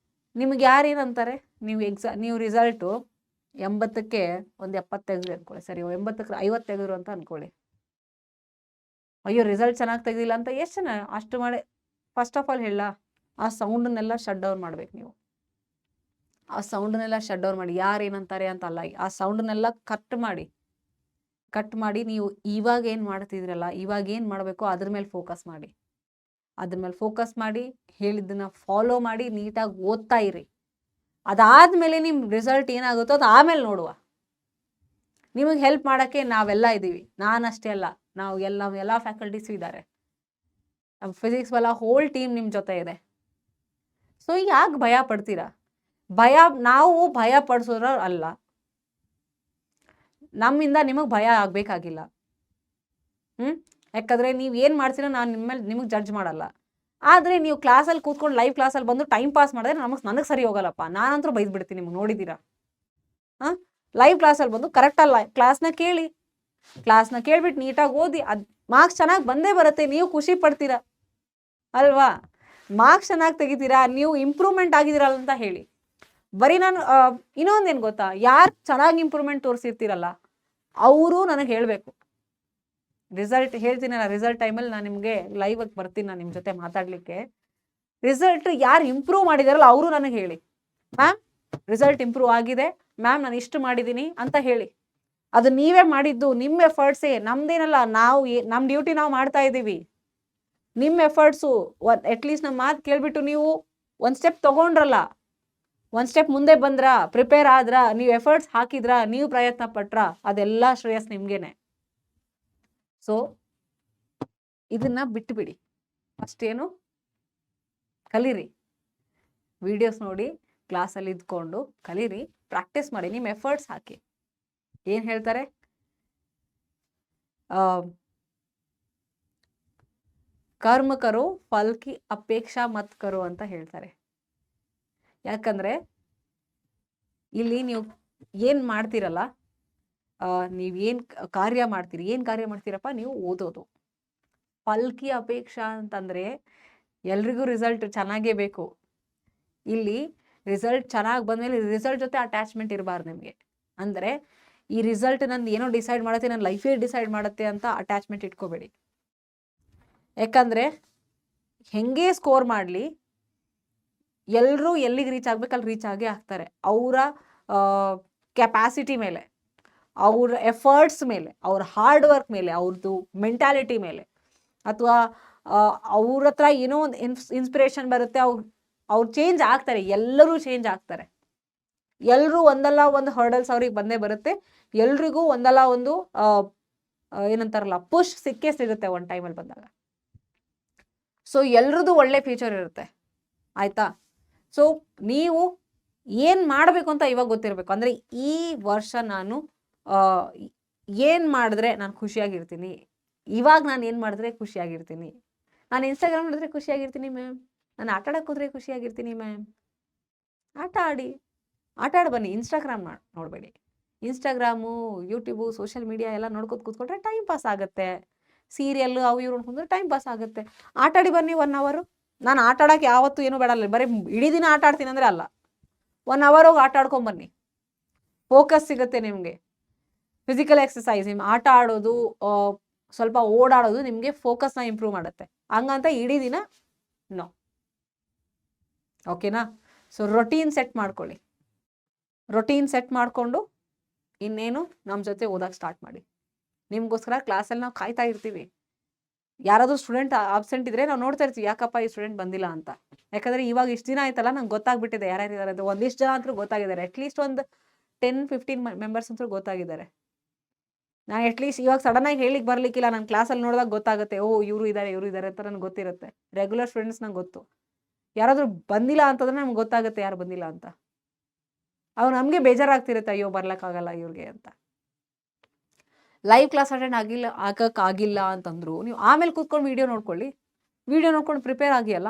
ನಿಮಗೆ ಯಾರೇನಂತಾರೆ, ನೀವು ರಿಸಲ್ಟು 80ಕ್ಕೆ ಒಂದು 70 ತೆಗೆದ್ರಿ ಅಂದ್ಕೊಳ್ಳಿ, ಸರಿ, 80ಕ್ಕೆ 50 ತೆಗೆದ್ರು ಅಂತ ಅಂದ್ಕೊಳ್ಳಿ. ಅಯ್ಯೋ ರಿಸಲ್ಟ್ ಚೆನ್ನಾಗಿ ತೆಗೆದಿಲ್ಲ ಅಂತ ಎಷ್ಟು ಜನ ಅಷ್ಟು ಮಾಡಿ. ಫಸ್ಟ್ ಆಫ್ ಆಲ್ ಹೇಳ, ಆ ಸೌಂಡನ್ನೆಲ್ಲ ಶಟ್ ಡೌನ್ ಮಾಡ್ಬೇಕು ನೀವು. ಆ ಸೌಂಡನ್ನೆಲ್ಲ ಶಟ್ ಡೌನ್ ಮಾಡಿ, ಯಾರೇನಂತಾರೆ ಅಂತ ಅಲ್ಲ, ಆ ಸೌಂಡನ್ನೆಲ್ಲ ಕಟ್ ಮಾಡಿ ನೀವು ಇವಾಗ ಏನು ಮಾಡ್ತಿದ್ರಲ್ಲ, ಇವಾಗ ಏನು ಮಾಡಬೇಕು ಅದ್ರ ಮೇಲೆ ಫೋಕಸ್ ಮಾಡಿ, ಹೇಳಿದ್ದನ್ನು ಫಾಲೋ ಮಾಡಿ, ನೀಟಾಗಿ ಓದ್ತಾ ಇರಿ. ಅದಾದಮೇಲೆ ನಿಮ್ಮ ರಿಸಲ್ಟ್ ಏನಾಗುತ್ತೋ ಅದು ಆಮೇಲೆ ನೋಡುವ. ನಿಮಗೆ ಹೆಲ್ಪ್ ಮಾಡೋಕ್ಕೆ ನಾವೆಲ್ಲ ಇದ್ದೀವಿ. ನಾನಷ್ಟೇ ಅಲ್ಲ, ಎಲ್ಲ ಫ್ಯಾಕಲ್ಟೀಸು ಇದ್ದಾರೆ. ಫಿಸಿಕ್ಸ್ ವಲ್ಲ ಹೋಲ್ ಟೀಮ್ ನಿಮ್ಮ ಜೊತೆ ಇದೆ. ಸೊ ಯಾಕೆ ಭಯ ಪಡ್ತೀರಾ? ನಾವು ಭಯ ಪಡಿಸೋರು ಅಲ್ಲ. ನಮ್ಮಿಂದ ನಿಮಗೆ ಭಯ ಆಗಬೇಕಾಗಿಲ್ಲ. ಯಾಕಂದರೆ ನೀವು ಏನು ಮಾಡ್ತೀರೋ ನಾನು ನಿಮಗೆ ಜಡ್ಜ್ ಮಾಡಲ್ಲ. ಆದರೆ ನೀವು ಕ್ಲಾಸಲ್ಲಿ ಕೂತ್ಕೊಂಡು ಲೈವ್ ಕ್ಲಾಸಲ್ಲಿ ಬಂದು ಟೈಮ್ ಪಾಸ್ ಮಾಡಿದ್ರೆ ನನಗೆ ಸರಿ ಹೋಗಲ್ಲಪ್ಪ. ನಾನಂತೂ ಬೈದ್ಬಿಡ್ತೀನಿ ನಿಮಗೆ ನೋಡಿದ್ದೀರಾ. ಲೈವ್ ಕ್ಲಾಸಲ್ಲಿ ಬಂದು ಕರೆಕ್ಟಲ್ಲ ಕ್ಲಾಸ್ನ ಕೇಳಿ, ಕ್ಲಾಸ್ನ ಕೇಳ್ಬಿಟ್ಟು ನೀಟಾಗಿ ಓದಿ, ಅದು ಮಾರ್ಕ್ಸ್ ಚೆನ್ನಾಗಿ ಬಂದೇ ಬರುತ್ತೆ. ನೀವು ಖುಷಿ ಪಡ್ತೀರಾ ಅಲ್ವಾ? ಮಾರ್ಕ್ಸ್ ಚೆನ್ನಾಗಿ ತೆಗಿತೀರಾ, ನೀವು ಇಂಪ್ರೂವ್ಮೆಂಟ್ ಆಗಿದ್ದೀರಲ್ಲ ಅಂತ ಹೇಳಿ. ಬರೀ ನಾನು ಇನ್ನೊಂದೇನು ಗೊತ್ತಾ, ಯಾರು ಚೆನ್ನಾಗಿ ಇಂಪ್ರೂವ್ಮೆಂಟ್ ತೋರಿಸಿರ್ತೀರಲ್ಲ ಅವರು ನನಗೆ ಹೇಳಬೇಕು. ರಿಸಲ್ಟ್ ಹೇಳ್ತೀನಲ್ಲ, ರಿಸಲ್ಟ್ ಟೈಮಲ್ಲಿ ನಾನು ನಿಮಗೆ ಲೈವಾಗಿ ಬರ್ತೀನಿ, ನಾನು ನಿಮ್ಮ ಜೊತೆ ಮಾತಾಡಲಿಕ್ಕೆ. ರಿಸಲ್ಟ್ ಯಾರು ಇಂಪ್ರೂವ್ ಮಾಡಿದಾರಲ್ಲ ಅವರು ನನಗೆ ಹೇಳಿ, ಮ್ಯಾಮ್ ರಿಸಲ್ಟ್ ಇಂಪ್ರೂವ್ ಆಗಿದೆ ಮ್ಯಾಮ್, ನಾನು ಇಷ್ಟು ಮಾಡಿದ್ದೀನಿ ಅಂತ ಹೇಳಿ. ಅದು ನೀವೇ ಮಾಡಿದ್ದು, ನಿಮ್ಮ ಎಫರ್ಟ್ಸೇ, ನಮ್ದೇನಲ್ಲ. ನಮ್ಮ ಡ್ಯೂಟಿ ನಾವು ಮಾಡ್ತಾ ಇದ್ದೀವಿ. ನಿಮ್ಮ ಎಫರ್ಟ್ಸು ಅಟ್ಲೀಸ್ಟ್ ನಮ್ಮ ಮಾತು ಕೇಳಿಬಿಟ್ಟು ನೀವು ಒಂದು ಸ್ಟೆಪ್ ತೊಗೊಂಡ್ರಲ್ಲ, ಒಂದು ಸ್ಟೆಪ್ ಮುಂದೆ ಬಂದ್ರಾ, ಪ್ರಿಪೇರ್ ಆದ್ರ, ನೀವು ಎಫರ್ಟ್ಸ್ ಹಾಕಿದ್ರಾ, ನೀವು ಪ್ರಯತ್ನ ಪಟ್ರಾ, ಅದೆಲ್ಲ ಶ್ರೇಯಸ್ ನಿಮ್ಗೇನೆ. ಸೊ ಇದನ್ನ ಬಿಟ್ಟುಬಿಡಿ. ಫಸ್ಟ್ ಏನು ಕಲೀರಿ, ವಿಡಿಯೋಸ್ ನೋಡಿ, ಕ್ಲಾಸಲ್ಲಿ ಇದ್ಕೊಂಡು ಕಲೀರಿ, ಪ್ರಾಕ್ಟೀಸ್ ಮಾಡಿ, ನಿಮ್ಮ ಎಫರ್ಟ್ಸ್ ಹಾಕಿ. ಏನು ಹೇಳ್ತಾರೆ, ಕರ್ಮ ಕರೋ ಫಲ್ ಕಿ ಅಪೇಕ್ಷಾ ಮತ್ ಕರೋ ಅಂತ ಹೇಳ್ತಾರೆ. ಯಾಕಂದ್ರೆ ಇಲ್ಲಿ ನೀವು ಏನು ಮಾಡ್ತೀರಲ್ಲ, ನೀವೇನು ಕಾರ್ಯ ಮಾಡ್ತೀರಿ, ಏನು ಕಾರ್ಯ ಮಾಡ್ತೀರಪ್ಪ, ನೀವು ಓದೋದು. ಫಲ್ ಕಿ ಅಪೇಕ್ಷಾ ಅಂತಂದರೆ ಎಲ್ರಿಗೂ ರಿಸಲ್ಟ್ ಚೆನ್ನಾಗೇ ಬೇಕು. ಇಲ್ಲಿ ರಿಸಲ್ಟ್ ಚೆನ್ನಾಗಿ ಬಂದಮೇಲೆ ರಿಸಲ್ಟ್ ಜೊತೆ ಅಟ್ಯಾಚ್ಮೆಂಟ್ ಇರಬಾರ್ದು ನಿಮಗೆ. ಅಂದರೆ ಈ ರಿಸಲ್ಟ್ ನಂದು ಏನೋ ಡಿಸೈಡ್ ಮಾಡುತ್ತೆ, ನನ್ನ ಲೈಫೇ ಡಿಸೈಡ್ ಮಾಡುತ್ತೆ ಅಂತ ಅಟ್ಯಾಚ್ಮೆಂಟ್ ಇಟ್ಕೋಬೇಡಿ. ಯಾಕಂದರೆ ಹೆಂಗೆ ಸ್ಕೋರ್ ಮಾಡಲಿ, ಎಲ್ಲರೂ ಎಲ್ಲಿಗೆ ರೀಚ್ ಆಗಬೇಕು ಅಲ್ಲಿ ರೀಚ್ ಆಗೇ ಆಗ್ತಾರೆ. ಅವರ ಕೆಪಾಸಿಟಿ ಮೇಲೆ, ಅವ್ರ ಎಫರ್ಟ್ಸ್ ಮೇಲೆ, ಅವ್ರ ಹಾರ್ಡ್ ವರ್ಕ್ ಮೇಲೆ, ಅವ್ರದ್ದು ಮೆಂಟಾಲಿಟಿ ಮೇಲೆ, ಅಥವಾ ಅವ್ರ ಹತ್ರ ಏನೋ ಒಂದು ಇನ್ಸ್ಪಿರೇಷನ್ ಬರುತ್ತೆ, ಅವ್ರು ಚೇಂಜ್ ಆಗ್ತಾರೆ. ಎಲ್ಲರೂ ಚೇಂಜ್ ಆಗ್ತಾರೆ. ಎಲ್ಲರೂ ಒಂದಲ್ಲ ಒಂದು ಹರ್ಡಲ್ಸ್ ಅವ್ರಿಗೆ ಬಂದೇ ಬರುತ್ತೆ. ಎಲ್ರಿಗೂ ಒಂದಲ್ಲ ಒಂದು ಏನಂತಾರಲ್ಲ ಪುಷ್ ಸಿಕ್ಕೇ ಸಿಗುತ್ತೆ ಒಂದು ಟೈಮಲ್ಲಿ ಬಂದಾಗ. ಸೊ ಎಲ್ರದ್ದು ಒಳ್ಳೆ ಫ್ಯೂಚರ್ ಇರುತ್ತೆ, ಆಯಿತಾ? ಸೊ ನೀವು ಏನು ಮಾಡಬೇಕು ಅಂತ ಇವಾಗ ಗೊತ್ತಿರಬೇಕು. ಅಂದರೆ ಈ ವರ್ಷ ನಾನು ಏನು ಮಾಡಿದ್ರೆ ನಾನು ಖುಷಿಯಾಗಿರ್ತೀನಿ, ಇವಾಗ ನಾನು ಏನು ಮಾಡಿದ್ರೆ ಖುಷಿಯಾಗಿರ್ತೀನಿ. ನಾನು ಇನ್ಸ್ಟಾಗ್ರಾಮ್ ನೋಡಿದ್ರೆ ಖುಷಿಯಾಗಿರ್ತೀನಿ ಮ್ಯಾಮ್, ನಾನು ಆಟ ಆಡೋಕೆ ಹೋದ್ರೆ ಖುಷಿಯಾಗಿರ್ತೀನಿ ಮ್ಯಾಮ್. ಆಟ ಆಡಿ ಬನ್ನಿ, ಇನ್ಸ್ಟಾಗ್ರಾಮ್ ನೋಡಬೇಡಿ. ಇನ್ಸ್ಟಾಗ್ರಾಮು, ಯೂಟ್ಯೂಬು, ಸೋಷಿಯಲ್ ಮೀಡಿಯಾ ಎಲ್ಲ ನೋಡ್ಕೊತ ಕೂತ್ಕೊಂಡ್ರೆ ಟೈಮ್ ಪಾಸ್ ಆಗುತ್ತೆ. ಸೀರಿಯಲ್ಲು ಅವು ಇವ್ರು ನೋಡ್ಕೊಂಡ್ರೆ ಟೈಮ್ ಪಾಸ್ ಆಗುತ್ತೆ. ಆಟ ಆಡಿ ಬನ್ನಿ 1 ಅವರ್. ನಾನು ಆಟ ಆಡೋಕ್ಕೆ ಯಾವತ್ತೂ ಏನೂ ಬೇಡಲ್ಲ, ಬರೀ ಇಡೀ ದಿನ ಆಟ ಆಡ್ತೀನಿ ಅಂದರೆ ಅಲ್ಲ. 1 ಅವರ್ ಹೋಗಿ ಆಟ ಆಡ್ಕೊಂಬನ್ನಿ, ಫೋಕಸ್ ಸಿಗುತ್ತೆ ನಿಮಗೆ. ಫಿಸಿಕಲ್ ಎಕ್ಸಸೈಸ್, ನಿಮ್ಮ ಆಟ ಆಡೋದು, ಸ್ವಲ್ಪ ಓಡಾಡೋದು ನಿಮಗೆ ಫೋಕಸ್ನ ಇಂಪ್ರೂವ್ ಮಾಡುತ್ತೆ. ಹಂಗಂತ ಇಡೀ ದಿನ ನೋ, ಓಕೆನಾ? ಸೊ ರೊಟೀನ್ ಸೆಟ್ ಮಾಡ್ಕೊಳ್ಳಿ. ರೊಟೀನ್ ಸೆಟ್ ಮಾಡಿಕೊಂಡು ಇನ್ನೇನು ನಮ್ಮ ಜೊತೆ ಓದೋಕ್ಕೆ ಸ್ಟಾರ್ಟ್ ಮಾಡಿ. ನಿಮಗೋಸ್ಕರ ಕ್ಲಾಸಲ್ಲಿ ನಾವು ಕಾಯ್ತಾ ಇರ್ತೀವಿ. ಯಾರಾದರೂ ಸ್ಟೂಡೆಂಟ್ ಆಬ್ಸೆಂಟ್ ಇದ್ದರೆ ನಾವು ನೋಡ್ತಾ ಇರ್ತೀವಿ, ಯಾಕಪ್ಪ ಈ ಸ್ಟೂಡೆಂಟ್ ಬಂದಿಲ್ಲ ಅಂತ. ಯಾಕಂದರೆ ಇವಾಗ ಇಷ್ಟು ದಿನ ಆಯ್ತಲ್ಲ, ನಂಗೆ ಗೊತ್ತಾಗ್ಬಿಟ್ಟಿದೆ ಯಾರ್ಯಾರಿದ್ದಾರೆ ಅಂತ. ಒಂದಿಷ್ಟು ಜನ ಅಂತೂ ಗೊತ್ತಾಗಿದ್ದಾರೆ, ಅಟ್ಲೀಸ್ಟ್ ಒಂದು 10-15 ಮೆಂಬರ್ಸ್ ಅಂತೂ ಗೊತ್ತಾಗಿದ್ದಾರೆ. ನಾನು ಅಟ್ಲೀಸ್ಟ್ ಇವಾಗ ಸಡನ್ನಾಗಿ ಹೇಳಿಕ್ಕೆ ಬರಲಿಕ್ಕಿಲ್ಲ, ನನ್ನ ಕ್ಲಾಸಲ್ಲಿ ನೋಡಿದಾಗ ಗೊತ್ತಾಗುತ್ತೆ, ಓ ಇವರು ಇದ್ದಾರೆ ಅಂತ ನನಗೆ ಗೊತ್ತಿರುತ್ತೆ. ರೆಗ್ಯುಲರ್ ಸ್ಟೂಡೆಂಟ್ಸ್ ನಂಗೆ ಗೊತ್ತು. ಯಾರಾದರೂ ಬಂದಿಲ್ಲ ಅಂತಂದ್ರೆ ನಮ್ಗೆ ಗೊತ್ತಾಗುತ್ತೆ ಯಾರು ಬಂದಿಲ್ಲ ಅಂತ. ಅವ್ರು ನಮಗೆ ಬೇಜಾರಾಗ್ತಿರುತ್ತೆ, ಅಯ್ಯೋ ಬರ್ಲಿಕ್ಕಾಗಲ್ಲ ಇವ್ರಿಗೆ ಅಂತ. ಲೈವ್ ಕ್ಲಾಸ್ ಅಟೆಂಡ್ ಆಗಕ್ಕಾಗಿಲ್ಲ ಅಂತಂದ್ರು ನೀವು ಆಮೇಲೆ ಕೂತ್ಕೊಂಡು ವಿಡಿಯೋ ನೋಡ್ಕೊಂಡು ಪ್ರಿಪೇರ್ ಆಗಿ ಅಲ್ಲ.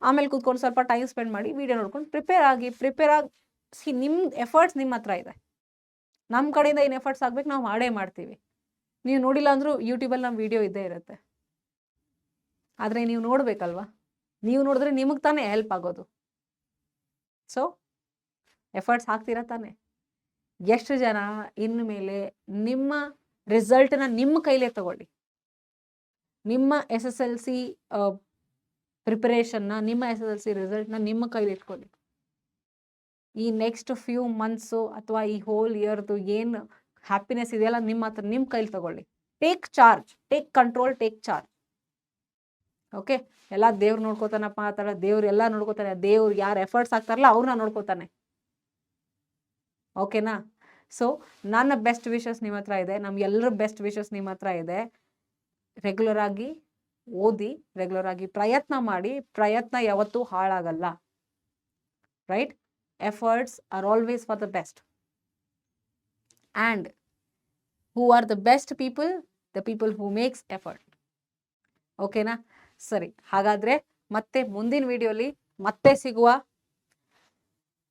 ಆಮೇಲೆ ಕೂತ್ಕೊಂಡು ಸ್ವಲ್ಪ ಟೈಮ್ ಸ್ಪೆಂಡ್ ಮಾಡಿ ವಿಡಿಯೋ ನೋಡ್ಕೊಂಡು ಪ್ರಿಪೇರ್ ಆಗಿ ನಿಮ್ಮ ಎಫರ್ಟ್ಸ್ ನಿಮ್ಮ ಹತ್ರ ಇದೆ. ನಮ್ಮ ಕಡೆಯಿಂದ ಏನು ಎಫರ್ಟ್ಸ್ ಆಗ್ಬೇಕು ನಾವು ಮಾಡೇ ಮಾಡ್ತೀವಿ. ನೀವು ನೋಡಿಲ್ಲ ಅಂದರೂ ಯೂಟ್ಯೂಬಲ್ಲಿ ನಮ್ಮ ವಿಡಿಯೋ ಇದ್ದೇ ಇರುತ್ತೆ. ಆದರೆ ನೀವು ನೋಡಬೇಕಲ್ವಾ, ನೀವು ನೋಡಿದ್ರೆ ನಿಮಗೆ ತಾನೇ ಹೆಲ್ಪ್ ಆಗೋದು. ಸೊ ಎಫರ್ಟ್ಸ್ ಹಾಕ್ತೀರಾ ತಾನೆ? ಎಷ್ಟು ಜನ ಇನ್ನು ಮೇಲೆ ನಿಮ್ಮ ರಿಸಲ್ಟನ್ನ ನಿಮ್ಮ ಕೈಲೇ ತಗೊಳ್ಳಿ. ನಿಮ್ಮ SSLC ಪ್ರಿಪರೇಷನ್ನ, ನಿಮ್ಮ SSLC ರಿಸಲ್ಟ್ನ ನಿಮ್ಮ ಕೈಲಿ ಇಟ್ಕೊಳ್ಳಿ. ಈ ನೆಕ್ಸ್ಟ್ ಫ್ಯೂ ಮಂತ್ಸು ಅಥವಾ ಈ ಹೋಲ್ ಇಯರ್ದು ಏನು ಹ್ಯಾಪಿನೆಸ್ ಇದೆಯಲ್ಲ ನಿಮ್ಮ ಹತ್ರ, ನಿಮ್ಮ ಕೈಲಿ ತಗೊಳ್ಳಿ. Take charge, take control, take charge. Okay, ಎಲ್ಲ ದೇವ್ರು ನೋಡ್ಕೋತಾನಪ್ಪ ಆ ಥರ, ದೇವ್ರು ಎಲ್ಲ ನೋಡ್ಕೋತಾನೆ, ದೇವ್ರು ಯಾರು ಎಫರ್ಟ್ಸ್ ಆಗ್ತಾರಲ್ಲ ಅವ್ರನ್ನ ನೋಡ್ಕೋತಾನೆ. ಓಕೆನಾ? ಸೊ ನನ್ನ ಬೆಸ್ಟ್ ವಿಶಸ್ ನಿಮ್ಮ ಹತ್ರ ಇದೆ, ನಮ್ಗೆಲ್ಲರ ಬೆಸ್ಟ್ ವಿಶಸ್ ನಿಮ್ಮ ಹತ್ರ ಇದೆ. ರೆಗ್ಯುಲರ್ ಆಗಿ ಓದಿ, ರೆಗ್ಯುಲರ್ ಆಗಿ ಪ್ರಯತ್ನ ಮಾಡಿ, ಪ್ರಯತ್ನ ಯಾವತ್ತೂ ಹಾಳಾಗಲ್ಲ. Right? Efforts are always for the best. And who are the best people? The people who makes effort. ಓಕೆನಾ? ಸರಿ, ಹಾಗಾದರೆ ಮತ್ತೆ ಮುಂದಿನ ವಿಡಿಯೋಲಿ ಮತ್ತೆ ಸಿಗುವ.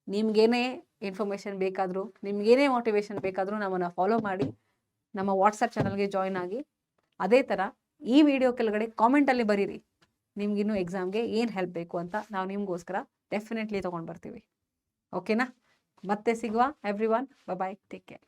ನಿಮ್ಗೇನೇ ಇನ್ಫಾರ್ಮೇಷನ್ ಬೇಕಾದರೂ, ನಿಮ್ಗೇನೇ ಮೋಟಿವೇಶನ್ ಬೇಕಾದರೂ ನಮ್ಮನ್ನು ಫಾಲೋ ಮಾಡಿ, ನಮ್ಮ ವಾಟ್ಸಪ್ ಚಾನಲ್ಗೆ ಜಾಯ್ನ್ ಆಗಿ. ಅದೇ ಥರ ಈ ವಿಡಿಯೋ ಕೆಳಗಡೆ ಕಾಮೆಂಟಲ್ಲಿ ಬರೀರಿ ನಿಮ್ಗಿನ್ನೂ ಎಕ್ಸಾಮ್ಗೆ ಏನು ಹೆಲ್ಪ್ ಬೇಕು ಅಂತ. ನಾವು ನಿಮಗೋಸ್ಕರ ಡೆಫಿನೆಟ್ಲಿ ತೊಗೊಂಡು ಬರ್ತೀವಿ. ಓಕೆನಾ? ಮತ್ತೆ ಸಿಗುವ ಎವ್ರಿ ಒನ್. ಬಾಯ್, ಟೇಕ್ ಕೇರ್.